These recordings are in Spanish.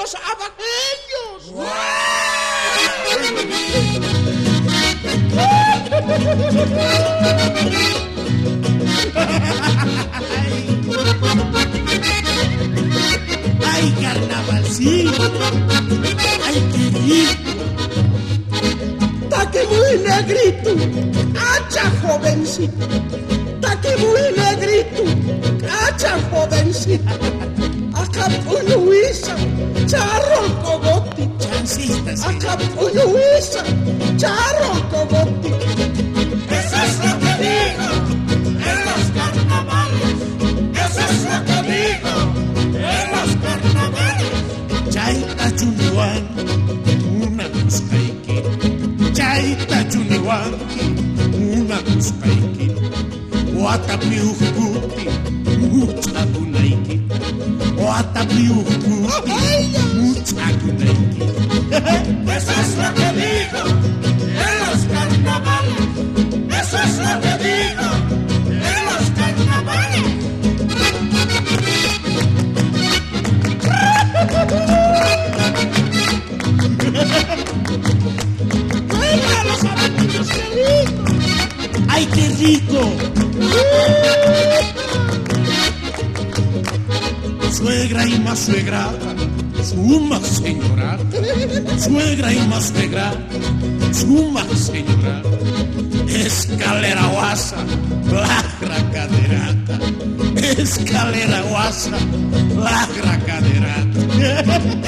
los abajeños. Ay, carnavalcito, ay, qué rico. Ta que muy negrito, hacha jovencito. Ta que muy negrito, hacha jovencito. Acapullo Huiza, charro el cogote. Chancista, sí. Acapullo Huiza, charro el cogote. Eso es lo que digo en los carnavales. Eso es lo que digo en los carnavales. Chaita chuniwan, una cuscaiki. Chaita chuniwanki, una cuscaiki. Watapiujuti, mucha gunaiki. Watapiujuti, mucha gunaiki. Eso es lo que digo en los carnavales. Eso es lo que digo en los carnavales. ¡Venga, los abajeños, qué rico! ¡Ay, qué rico! Suegra y más suegra, suma señora. Suegra y más suegra, suma señora. Escalera guasa, lagra caderata. Escalera guasa, lagra caderata.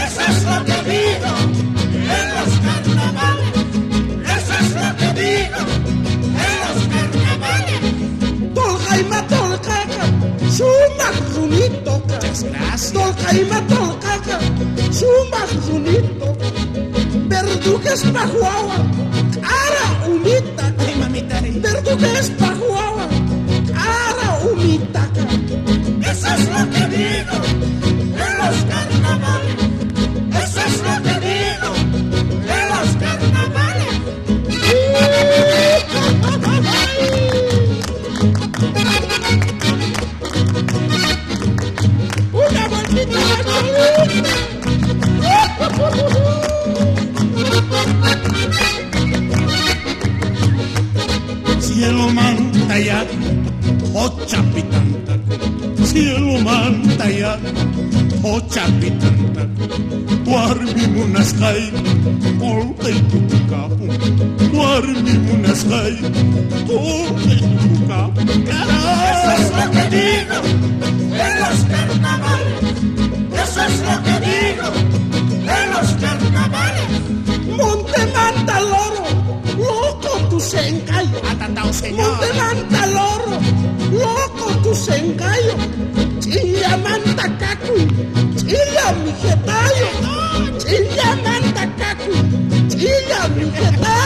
Eso es lo que digo en los carnavales. Eso es lo que digo en los carnavales. Toljaima tolcaca, suma runito. Muchas gracias. Toljaima tolcaca, suma runito. Verdugues pajuawa, cara unita. Ay, mamita. Verdugues pajuawa, cara unita. Eso es lo que digo en los carnavales. Eso es lo que digo en los carnavales. Una vueltita más Cielo manta ya, ochapitanta. Cielo manta ya, ochapitanta. Warmi munaskai, olta y tucapu. Warmi munaskai, olta y tucapu. Eso es lo que digo en los carnavales. Eso es lo que digo en los carnavales. Monte manta loro, loco tu sencayo. Atatao, señor. Monte manta loro, loco tu sencayo. Chilla manta cacu, chilla mi jetayo. Chilla manta cacu, chilla mi jetayo.